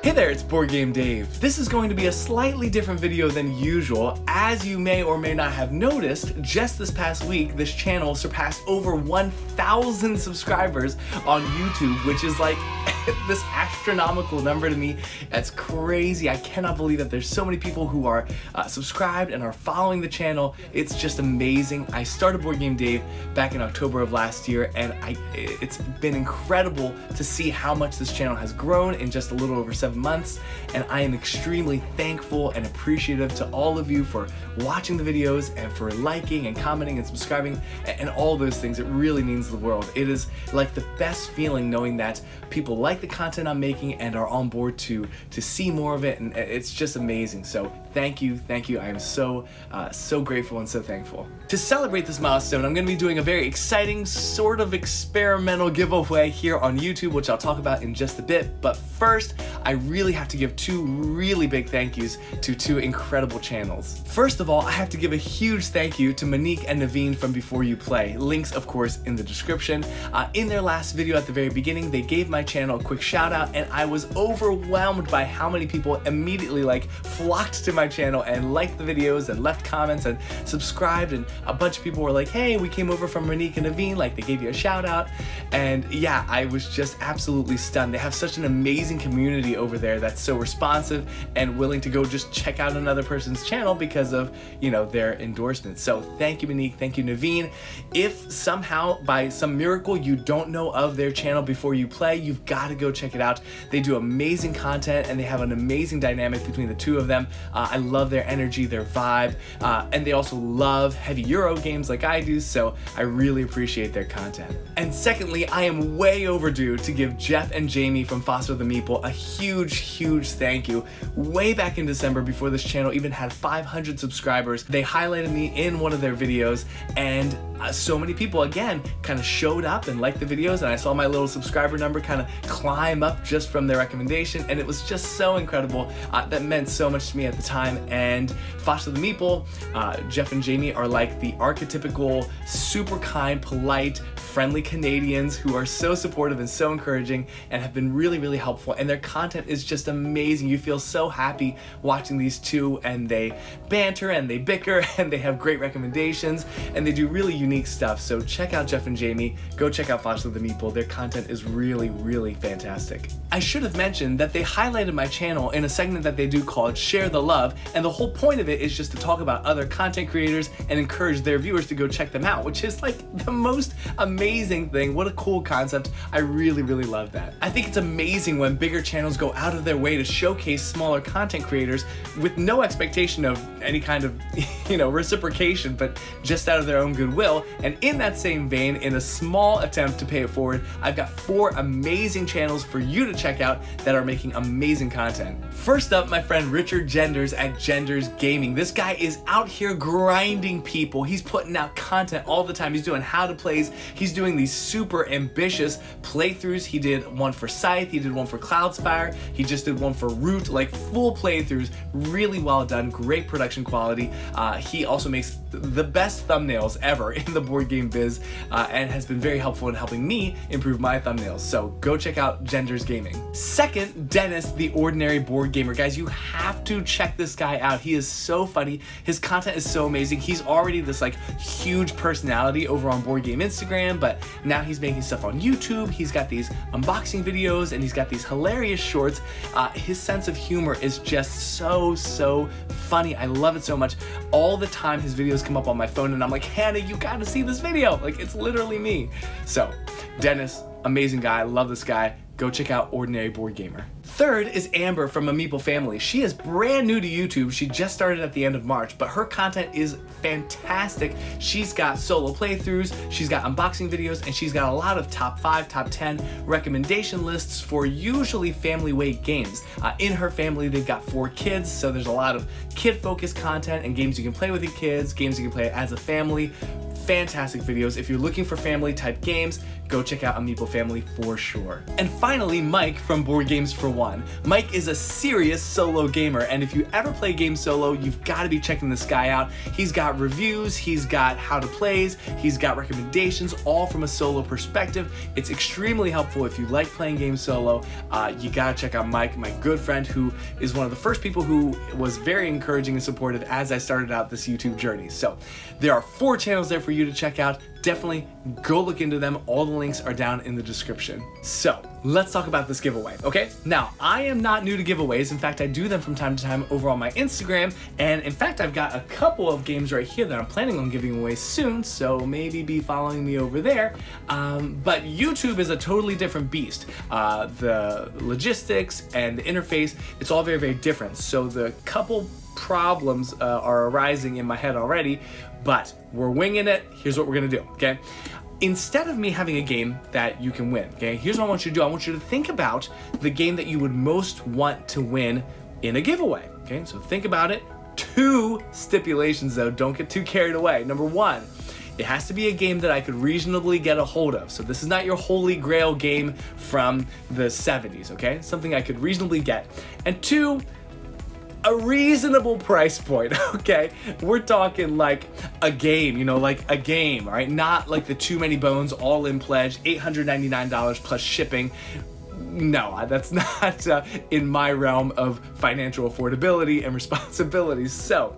Hey there, it's Board Game Dave. This is going to be a slightly different video than usual. As you may or may not have noticed, just this past week, this channel surpassed over 1,000 subscribers on YouTube, which is like this astronomical number to me. That's crazy. I cannot believe that there's so many people who are subscribed and are following the channel. It's just amazing. I started Board Game Dave back in October of last year, and it's been incredible to see how much this channel has grown in just a little over 7 months, and I am extremely thankful and appreciative to all of you for watching the videos and for liking and commenting and subscribing and all those things. It really means the world. It is like the best feeling knowing that people like the content I'm making and are on board to see more of it, and it's just amazing. So thank you. I am so grateful and so thankful. To celebrate this milestone, I'm going to be doing a very exciting sort of experimental giveaway here on YouTube, which I'll talk about in just a bit. But first, I really have to give two really big thank yous to two incredible channels. First of all, I have to give a huge thank you to Monique and Naveen from Before You Play. Links, of course, in the description. In their last video at the very beginning, they gave my channel a quick shout out, and I was overwhelmed by how many people immediately flocked to my channel and liked the videos and left comments and subscribed, and a bunch of people were like, hey, we came over from Monique and Naveen, they gave you a shout out. And yeah, I was just absolutely stunned. They have such an amazing community over there that's so responsive and willing to go just check out another person's channel because of, their endorsement. So thank you, Monique. Thank you, Naveen. If somehow by some miracle you don't know of their channel Before You Play, you've got to go check it out. They do amazing content and they have an amazing dynamic between the two of them. I love their energy, their vibe, and they also love heavy Euro games like I do, so I really appreciate their content. And secondly, I am way overdue to give Jeff and Jamie from Foster the Meeple a huge thank you. Way back in December, before this channel even had 500 subscribers, they highlighted me in one of their videos, and so many people again kind of showed up and liked the videos, and I saw my little subscriber number kind of climb up just from their recommendation, and it was just so incredible. That meant so much to me at the time. And Foster the Meeple, Jeff and Jamie are like the archetypical super kind, polite, friendly Canadians who are so supportive and so encouraging and have been really helpful, and their content is just amazing. You feel so happy watching these two, and they banter and they bicker and they have great recommendations and they do really unique stuff. So check out Jeff and Jamie, go check out Foster the Meeple. Their content is really fantastic. I should have mentioned that they highlighted my channel in a segment that they do called Share the Love, and the whole point of it is just to talk about other content creators and encourage their viewers to go check them out, which is like the most amazing thing. What a cool concept. I really love that. I think it's amazing when bigger channels go out of their way to showcase smaller content creators with no expectation of any kind of reciprocation, but just out of their own goodwill. And in that same vein, in a small attempt to pay it forward, I've got 4 amazing channels for you to check out that are making amazing content. First up, my friend Richard Genders at Genders Gaming. This guy is out here grinding people. He's putting out content all the time. He's doing how to plays. He's doing these super ambitious playthroughs. He did one for Scythe, he did one for Cloudspire, he just did one for Root, full playthroughs, really well done, great production quality. He also makes the best thumbnails ever in the board game biz, and has been very helpful in helping me improve my thumbnails. So go check out Genders Gaming. Second, Dennis, the Ordinary Board Gamer. Guys, you have to check this guy out. He is so funny. His content is so amazing. He's already this huge personality over on Board Game Instagram, but now he's making stuff on YouTube. He's got these unboxing videos and he's got these hilarious shorts. His sense of humor is just so funny. I love it so much. All the time his videos come up on my phone and I'm like, Hannah, you gotta see this video. It's literally me. So Dennis, amazing guy. I love this guy. Go check out Ordinary Board Gamer. Third is Amber from A Meeple Family. She is brand new to YouTube. She just started at the end of March, but her content is fantastic. She's got solo playthroughs, she's got unboxing videos, and she's got a lot of top 5, top 10 recommendation lists for usually family weight games. In her family, they've got 4 kids, so there's a lot of kid-focused content and games you can play with your kids, games you can play as a family. fantastic videos. If you're looking for family type games, go check out Amiibo Family for sure. And finally, Mike from Board Games for One. Mike is a serious solo gamer, and if you ever play games solo, you've got to be checking this guy out. He's got reviews, he's got how to plays, he's got recommendations, all from a solo perspective. It's extremely helpful if you like playing games solo. You gotta check out Mike, my good friend, who is one of the first people who was very encouraging and supportive as I started out this YouTube journey. So there are 4 channels there for you to check out. Definitely go look into them. All the links are down in the description. So let's talk about this giveaway, okay? Now, I am not new to giveaways. In fact, I do them from time to time over on my Instagram. And in fact, I've got a couple of games right here that I'm planning on giving away soon, so maybe be following me over there. But YouTube is a totally different beast. The logistics and the interface, it's all very, very different. So the couple problems are arising in my head already, but we're winging it. Here's what we're gonna do, okay? Instead of me having a game that you can win, okay, here's what I want you to do. I want you to think about the game that you would most want to win in a giveaway, okay? So think about it. 2 stipulations though, don't get too carried away. Number 1, it has to be a game that I could reasonably get a hold of. So this is not your holy grail game from the 70s, okay? Something I could reasonably get. And 2, a reasonable price point, okay? We're talking like a game, you know, like a game, all right? Not like the Too Many Bones all-in pledge, $899 plus shipping. No, that's not in my realm of financial affordability and responsibilities. So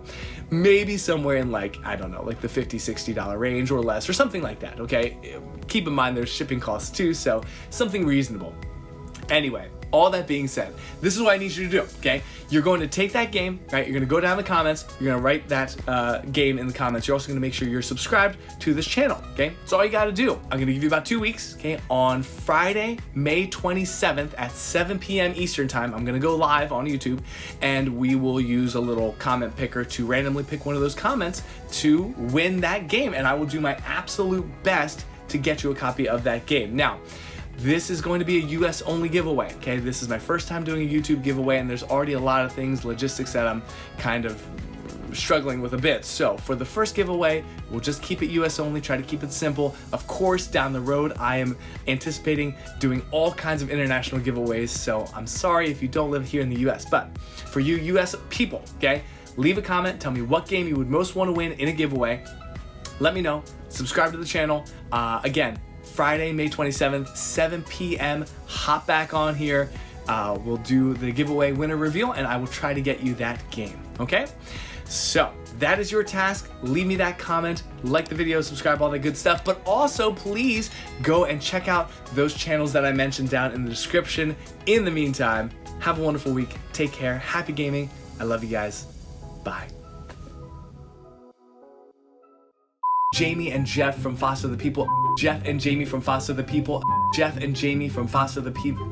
maybe somewhere in like, I don't know, like the $50, $60 range or less or something like that, okay? Keep in mind there's shipping costs too, so something reasonable. Anyway, all that being said, this is what I need you to do, okay? You're going to take that game, right? You're gonna go down in the comments, you're gonna write that game in the comments. You're also gonna make sure you're subscribed to this channel, okay? That's all you gotta do. I'm gonna give you about 2 weeks, okay? On Friday, May 27th at 7 p.m. Eastern time, I'm gonna go live on YouTube, and we will use a little comment picker to randomly pick one of those comments to win that game, and I will do my absolute best to get you a copy of that game. Now, this is going to be a US only giveaway, okay? This is my first time doing a YouTube giveaway, and there's already a lot of things, logistics, that I'm kind of struggling with a bit. So for the first giveaway, we'll just keep it US only, try to keep it simple. Of course, down the road, I am anticipating doing all kinds of international giveaways, so I'm sorry if you don't live here in the US, but for you US people, okay? Leave a comment, tell me what game you would most want to win in a giveaway. Let me know, subscribe to the channel. Again, Friday, May 27th, 7 p.m. Hop back on here. We'll do the giveaway winner reveal, and I will try to get you that game, okay? So that is your task. Leave me that comment, like the video, subscribe, all that good stuff, but also please go and check out those channels that I mentioned down in the description. In the meantime, have a wonderful week. Take care. Happy gaming. I love you guys. Bye. Jamie and Jeff from Foster the People. Jeff and Jamie from Foster the People. Jeff and Jamie from Foster the People.